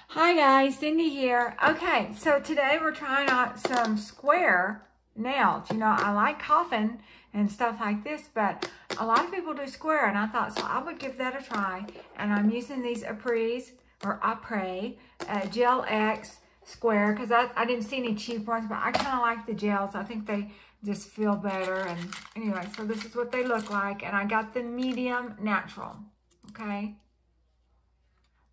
Hi guys, Cindy here. Okay, so today we're trying out some square nails. You know, I like coffin and stuff like this, but a lot of people do square, and I thought, so I would give that a try. And I'm using these Apres Gel X square, because I didn't see any cheap ones, but I kind of like the gels. I think they just feel better. And anyway, so this is what they look like, and I got the medium natural, okay?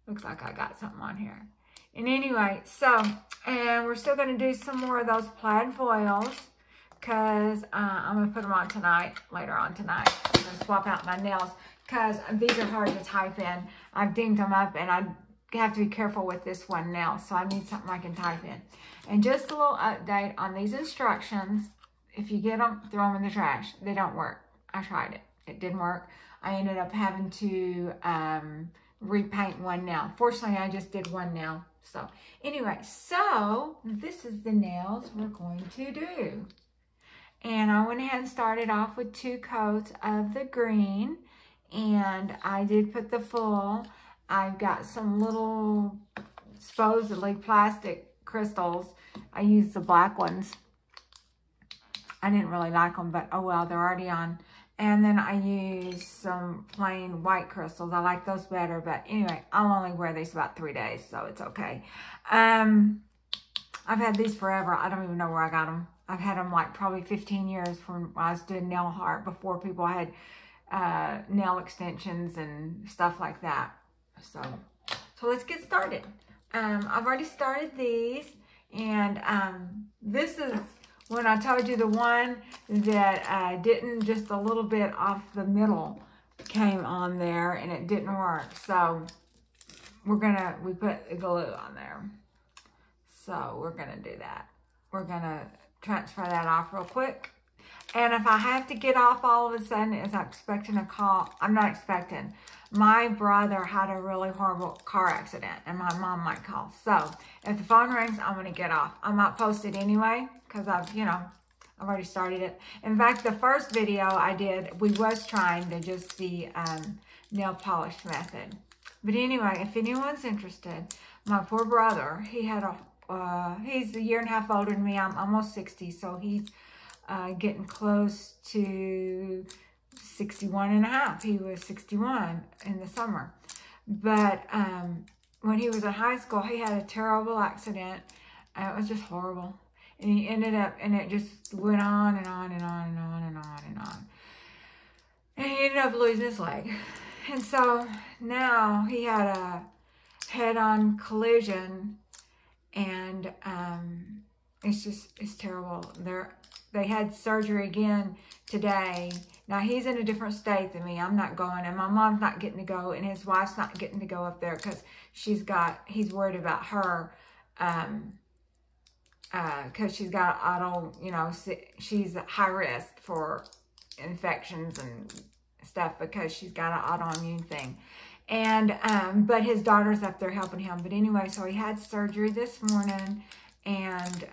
Looks like I got something on here. And anyway, so, and we're still going to do some more of those plaid foils because I'm going to put them on tonight, later on tonight. I'm going to swap out my nails because these are hard to type in. I've dinged them up and I have to be careful with this one nail, so I need something I can type in. And just a little update on these instructions. If you get them, throw them in the trash. They don't work. I tried it. It didn't work. I ended up having to repaint one nail. Fortunately, I just did one nail. So anyway, so this is the nails we're going to do. And I went ahead and started off with 2 coats of the green. And I did put the full. I've got some little supposedly plastic crystals. I used the black ones. I didn't really like them, but oh well, they're already on. And then I use some plain white crystals. I like those better, but anyway, I'll only wear these about 3 days, so it's okay. I've had these forever. I don't even know where I got them. I've had them like probably 15 years from when I was doing nail art, before people had nail extensions and stuff like that. So let's get started. I've already started these, and this is when I told you the one that didn't, just a little bit off the middle came on there and it didn't work. So we put the glue on there. So we're gonna do that. We're gonna transfer that off real quick. And if I have to get off all of a sudden, is I'm expecting a call. I'm not expecting. My brother had a really horrible car accident and my mom might call. So if the phone rings, I'm going to get off. I might post it anyway because I've already started it. In fact, the first video I did, we was trying to just the nail polish method. But anyway, if anyone's interested, my poor brother, he had he's a year and a half older than me. I'm almost 60, so he's getting close to 61 and a half. He was 61 in the summer. But when he was in high school, he had a terrible accident. It was just horrible. And he ended up, and it just went on and on and on and on and on and on. And he ended up losing his leg. And so now he had a head-on collision, and it's terrible. They had surgery again today. Now, he's in a different state than me. I'm not going, and my mom's not getting to go, and his wife's not getting to go up there because he's worried about her, because she's got she's at high risk for infections and stuff because she's got an autoimmune thing. And, but his daughter's up there helping him. But anyway, so he had surgery this morning, and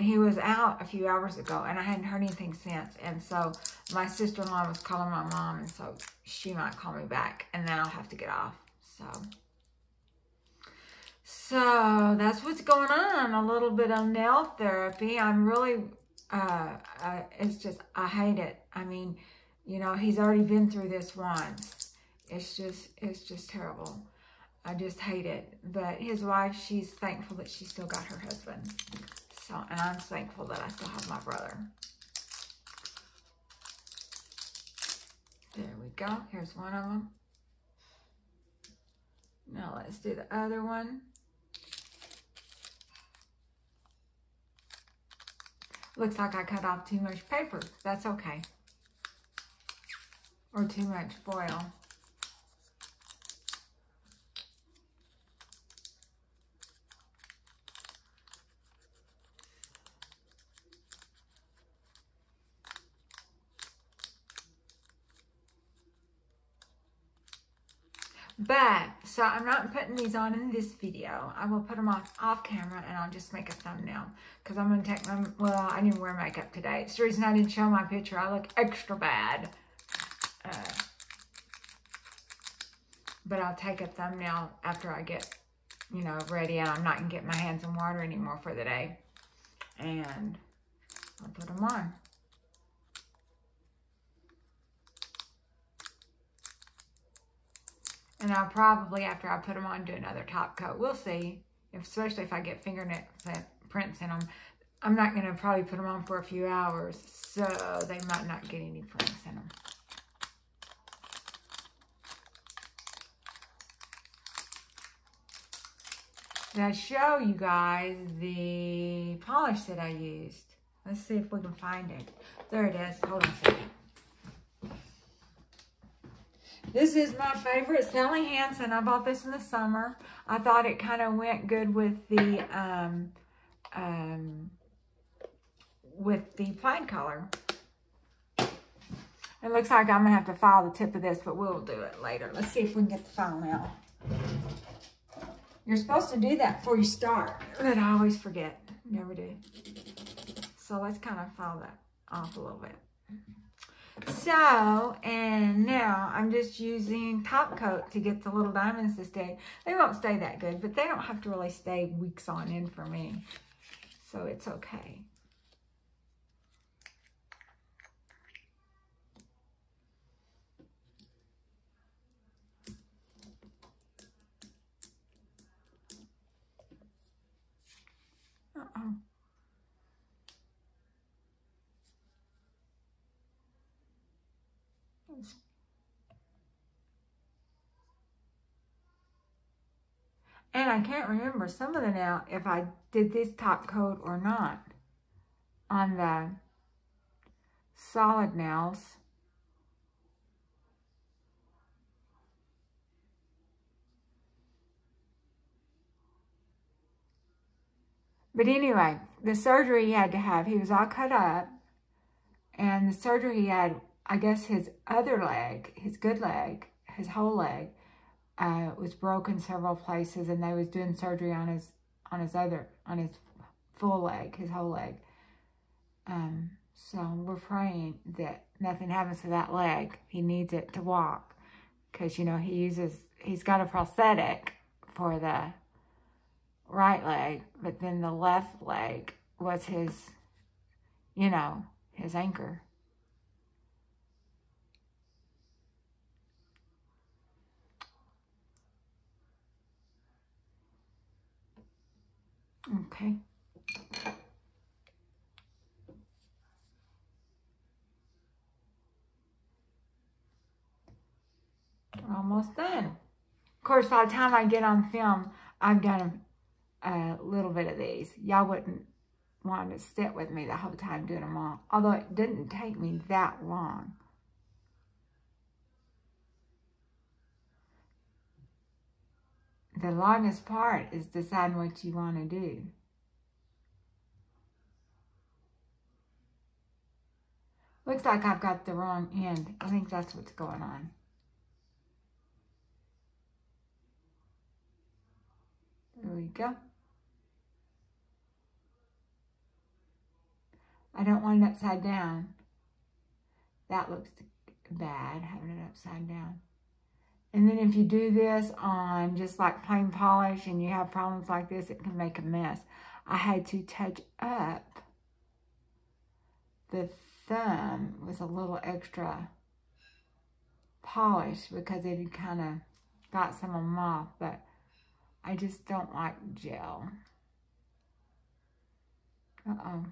he was out a few hours ago, and I hadn't heard anything since. And so my sister-in-law was calling my mom, and so she might call me back, and then I'll have to get off. So that's what's going on. A little bit of nail therapy. I'm really, it's just, I hate it. I mean, he's already been through this once. It's just terrible. I just hate it. But his wife, she's thankful that she still got her husband. So, and I'm thankful that I still have my brother. There we go. Here's one of them. Now let's do the other one. Looks like I cut off too much paper. That's okay. Or too much foil. But, so I'm not putting these on in this video. I will put them off camera, and I'll just make a thumbnail. Because I'm going to take them, well, I didn't wear makeup today. It's the reason I didn't show my picture. I look extra bad. but I'll take a thumbnail after I get, you know, ready, and I'm not going to get my hands in water anymore for the day. And I'll put them on. And I'll probably, after I put them on, do another top coat. We'll see, especially if I get fingernail prints in them. I'm not going to probably put them on for a few hours, so they might not get any prints in them. Did I show you guys the polish that I used? Let's see if we can find it. There it is. Hold on a second. This is my favorite Sally Hansen. I bought this in the summer. I thought it kind of went good with the plaid color. It looks like I'm going to have to file the tip of this, but we'll do it later. Let's see if we can get the file now. You're supposed to do that before you start, but I always forget. Never do. So let's kind of file that off a little bit. So, and now I'm just using top coat to get the little diamonds to stay. They won't stay that good, but they don't have to really stay weeks on end for me. So it's okay. Uh-oh. And I can't remember some of the now if I did this top coat or not on the solid nails. But anyway, the surgery he had to have, he was all cut up. And the surgery he had, I guess his other leg, his good leg, his whole leg, was broken several places, and they was doing surgery on his full leg, his whole leg. So we're praying that nothing happens to that leg. He needs it to walk, because you know he's got a prosthetic for the right leg, but then the left leg was his, you know, his anchor. Okay. We're almost done. Of course, by the time I get on film, I've done a little bit of these. Y'all wouldn't want to sit with me the whole time doing them all, although it didn't take me that long. The longest part is deciding what you want to do. Looks like I've got the wrong end. I think that's what's going on. There we go. I don't want it upside down. That looks bad, having it upside down. And then if you do this on just like plain polish and you have problems like this, it can make a mess. I had to touch up the thumb with a little extra polish because it had kind of got some of them off, but I just don't like gel. Uh-oh.